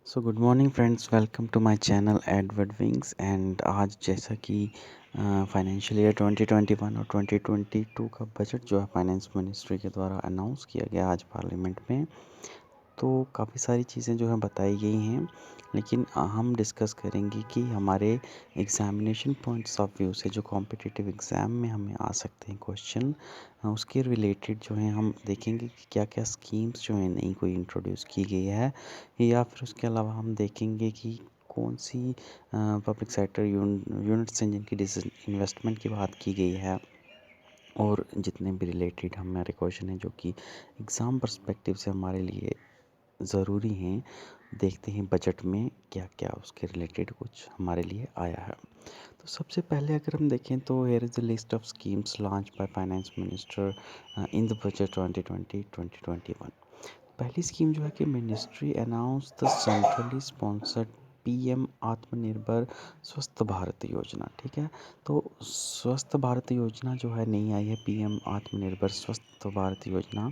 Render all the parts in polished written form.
So good morning friends, welcome to my channel Edward Wings. And आज जैसा कि financial year 2021 और 2022 का बजट जो है फाइनेंस मिनिस्ट्री के द्वारा अनाउंस किया गया आज पार्लियामेंट में। तो काफ़ी सारी चीज़ें जो हैं बताई गई हैं, लेकिन हम डिस्कस करेंगे कि हमारे एग्ज़ामिनेशन पॉइंट्स ऑफ व्यू से जो कॉम्पिटिटिव एग्ज़ाम में हमें आ सकते हैं क्वेश्चन, उसके रिलेटेड जो हैं हम देखेंगे कि क्या क्या स्कीम्स जो हैं नई कोई इंट्रोड्यूस की गई है, या फिर उसके अलावा हम देखेंगे कि कौन सी पब्लिक सेक्टर यूनिट्स हैं जिनकी इन्वेस्टमेंट की बात की गई है, और जितने भी रिलेटेड हमारे क्वेश्चन हैं जो कि एग्ज़ाम पर्सपेक्टिव से हमारे लिए ज़रूरी हैं। देखते हैं बजट में क्या क्या उसके रिलेटेड कुछ हमारे लिए आया है। तो सबसे पहले अगर हम देखें तो here is the list of schemes launch by finance minister in the budget 2020-2021। पहली स्कीम जो है कि ministry announce the centrally sponsored PM आत्मनिर्भर स्वस्थ भारत योजना। ठीक है, तो स्वस्थ भारत योजना जो है नई आई है, पीएम आत्मनिर्भर स्वस्थ भारत योजना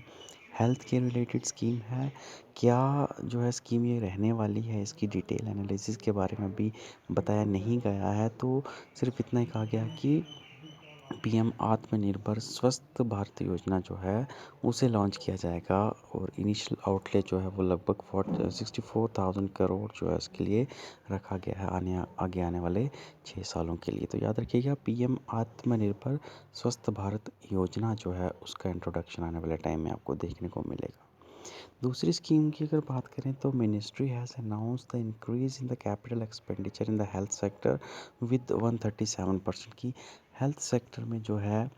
हेल्थ के रिलेटेड स्कीम है। क्या जो है स्कीम ये रहने वाली है, इसकी डिटेल एनालिसिस के बारे में भी बताया नहीं गया है। तो सिर्फ इतना ही कहा गया कि पीएम आत्मनिर्भर स्वस्थ भारत योजना जो है उसे लॉन्च किया जाएगा, और इनिशियल आउटले जो है वो लगभग 64,000 करोड़ जो है इसके लिए रखा गया है आगे आने वाले 6 सालों के लिए। तो याद रखिएगा, पीएम आत्मनिर्भर स्वस्थ भारत योजना जो है उसका इंट्रोडक्शन आने वाले टाइम में आपको देखने को मिलेगा। दूसरी स्कीम की अगर बात करें तो ministry has announce the increase in the capital expenditure in the health sector with 137% की। हेल्थ सेक्टर में जो है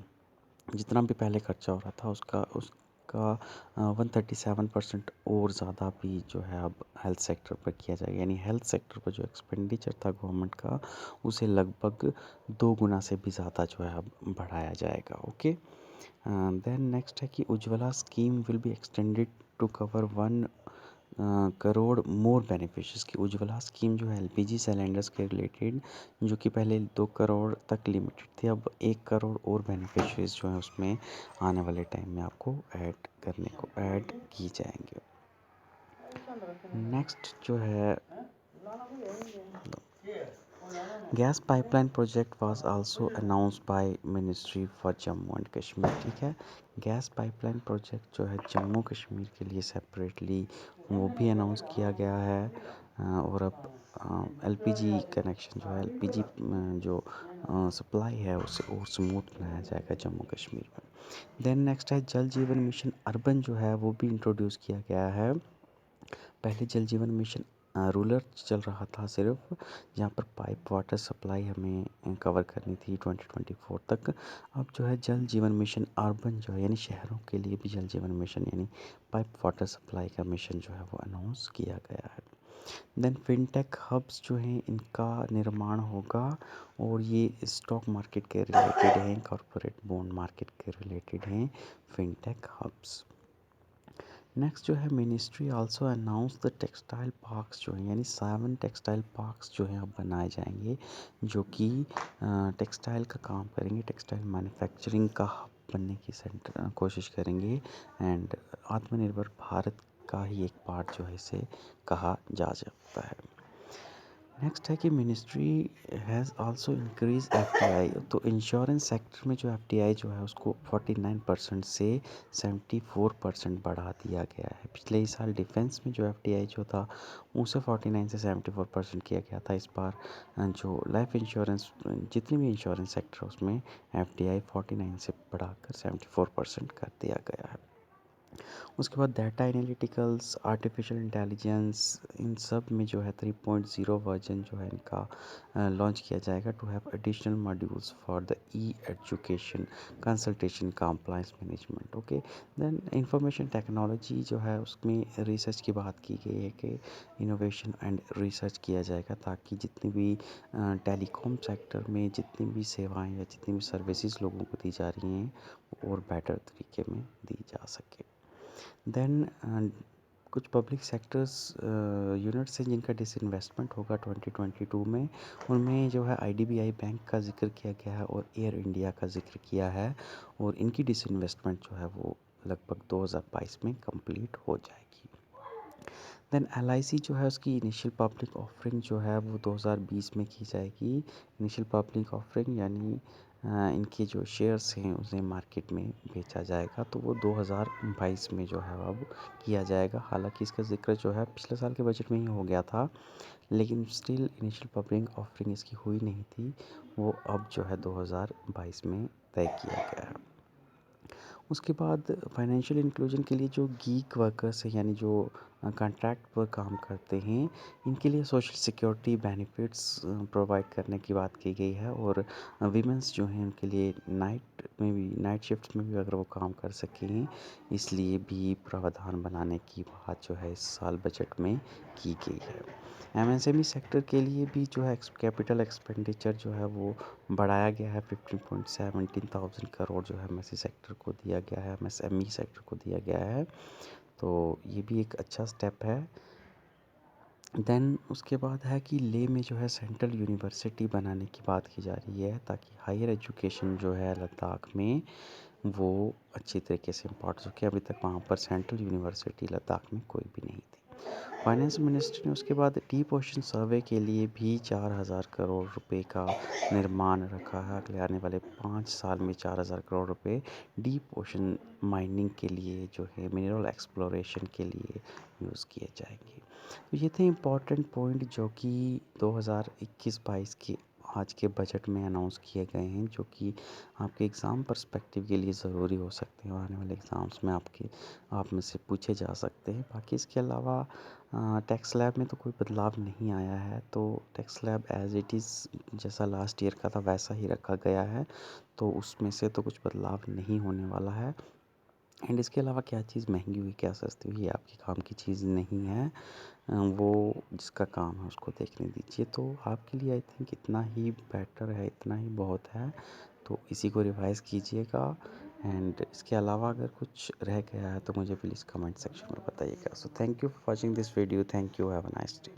जितना भी पहले खर्चा हो रहा था उसका उसका 137% और ज़्यादा भी जो है अब हेल्थ सेक्टर पर किया जाएगा। यानी हेल्थ सेक्टर पर जो एक्सपेंडिचर था गवर्नमेंट का, उसे लगभग 2 गुना से भी ज़्यादा जो है अब बढ़ाया जाएगा। ओके, देन नेक्स्ट है कि Ujjwala scheme will be extended to cover 1 crore more beneficiaries की। उज्ज्वला स्कीम जो है एलपीजी सिलेंडर्स के रिलेटेड, जो कि पहले 2 करोड़ तक लिमिटेड थी, अब 1 करोड़ और बेनिफिशरीज जो है उसमें आने वाले टाइम में आपको ऐड की जाएंगे। नेक्स्ट जो है gas pipeline project was also announced by ministry for Jammu and Kashmir. ठीक है, गैस पाइपलाइन प्रोजेक्ट जो है जम्मू कश्मीर के लिए सेपरेटली वो भी अनाउंस किया गया है। और अब एलपीजी कनेक्शन जो है, एलपीजी जो सप्लाई है उसे और स्मूथ बनाया जाएगा जम्मू कश्मीर में। देन नेक्स्ट है जल जीवन मिशन अर्बन जो है वो भी इंट्रोड्यूस किया गया है। पहले जल जीवन मिशन रूरल चल रहा था सिर्फ, जहाँ पर पाइप वाटर सप्लाई हमें कवर करनी थी 2024 तक। अब जो है जल जीवन मिशन अर्बन जो है, यानी शहरों के लिए भी जल जीवन मिशन यानी पाइप वाटर सप्लाई का मिशन जो है वो अनाउंस किया गया है। देन फिनटेक हब्स जो हैं इनका निर्माण होगा, और ये स्टॉक मार्केट के रिलेटेड हैं, कॉरपोरेट बॉन्ड मार्केट के रिलेटेड हैं फिनटेक हब्स। नेक्स्ट जो है ministry also announce the textile parks जो हैं, यानी 7 टेक्सटाइल पार्क्स जो हैं अब बनाए जाएंगे, जो कि टेक्सटाइल का काम करेंगे, टेक्सटाइल मैन्युफैक्चरिंग का हब बनने की कोशिश करेंगे। एंड आत्मनिर्भर भारत का ही एक पार्ट जो है इसे कहा जा सकता है। नेक्स्ट है कि ministry has also increase FDI. तो इंश्योरेंस सेक्टर में जो एफडीआई जो है उसको 49% से 74% बढ़ा दिया गया है। पिछले ही साल डिफेंस में जो एफडीआई जो था उसे 49 से 74% किया गया था। इस बार जो लाइफ इंश्योरेंस, जितनी भी इंश्योरेंस सेक्टर है उसमें एफडीआई 49 से बढ़ाकर 74% कर दिया गया है। उसके बाद डाटा एनालिटिकल्स, आर्टिफिशियल इंटेलिजेंस, इन सब में जो है 3.0 वर्जन जो है इनका लॉन्च किया जाएगा to have additional modules for the e education, consultation, compliance management. Okay, then information technology जो है उसमें रिसर्च की बात की गई है कि इनोवेशन एंड रिसर्च किया जाएगा, ताकि जितनी भी टेलीकॉम सेक्टर में जितनी भी सेवाएं या जितनी भी सर्विसेज लोगों को दी जा रही हैं वो और बेटर तरीके में दी जा सके। देन कुछ पब्लिक सेक्टर्स यूनिट्स हैं जिनका डिसइन्वेस्टमेंट होगा 2022 में। उनमें जो है आईडीबीआई बैंक का जिक्र किया गया है और एयर इंडिया का जिक्र किया है, और इनकी डिसइन्वेस्टमेंट जो है वो लगभग 2022 में कंप्लीट हो जाएगी। देन LIC जो है उसकी इनिशियल पब्लिक ऑफरिंग जो है वो 2020 में की जाएगी। इनिशियल पब्लिक ऑफरिंग यानी इनके जो शेयर्स हैं उसे मार्केट में बेचा जाएगा, तो वो 2022 में जो है अब किया जाएगा। हालांकि इसका ज़िक्र जो है पिछले साल के बजट में ही हो गया था, लेकिन स्टिल इनिशियल पब्लिक ऑफरिंग इसकी हुई नहीं थी। वो अब जो है 2022 में तय किया गया है। उसके बाद फाइनेंशियल इंक्लूजन के लिए जो गीग वर्कर्स हैं, यानी जो कॉन्ट्रैक्ट पर काम करते हैं, इनके लिए सोशल सिक्योरिटी बेनिफिट्स प्रोवाइड करने की बात की गई है। और वीमेंस जो हैं उनके लिए नाइट शिफ्ट में भी अगर वो काम कर सकें, इसलिए भी प्रावधान बनाने की बात जो है इस साल बजट में की गई है। MSME सेक्टर के लिए भी जो है कैपिटल एक्सपेंडिचर जो है वो बढ़ाया गया है। 15.17 करोड़ जो है एमएसई सेक्टर को दिया गया है, MSME सेक्टर को दिया गया है, तो ये भी एक अच्छा स्टेप है। देन उसके बाद है कि लेह में जो है सेंट्रल यूनिवर्सिटी बनाने की बात की जा रही है, ताकि हायर एजुकेशन जो है लद्दाख में वो अच्छी तरीके से इम्पार्ट हो सके। अभी तक वहाँ पर सेंट्रल यूनिवर्सिटी लद्दाख में कोई भी नहीं थी। फाइनेंस मिनिस्ट्री ने उसके बाद डीप ओशन सर्वे के लिए भी 4,000 करोड़ रुपए का निर्माण रखा है। अगले आने वाले 5 साल में 4,000 करोड़ रुपए डीप ओशन माइनिंग के लिए जो है मिनरल एक्सप्लोरेशन के लिए यूज़ किए जाएंगे। तो ये थे इम्पॉर्टेंट पॉइंट जो कि 2021-22 के आज के बजट में अनाउंस किए गए हैं, जो कि आपके एग्ज़ाम पर्सपेक्टिव के लिए ज़रूरी हो सकते हैं और आने वाले एग्ज़ाम्स में आप में से पूछे जा सकते हैं। बाकी इसके अलावा टैक्स स्लैब में तो कोई बदलाव नहीं आया है, तो tax slab as it is जैसा लास्ट ईयर का था वैसा ही रखा गया है, तो उसमें से तो कुछ बदलाव नहीं होने वाला है। एंड इसके अलावा क्या चीज़ महंगी हुई क्या सस्ती हुई, ये आपके काम की चीज़ नहीं है। वो जिसका काम है उसको देखने दीजिए। तो आपके लिए आई थिंक इतना ही बेटर है, इतना ही बहुत है, तो इसी को रिवाइज़ कीजिएगा। एंड इसके अलावा अगर कुछ रह गया है तो मुझे प्लीज़ कमेंट सेक्शन में बताइएगा। So thank you for watching this video. Thank you. Have a nice day.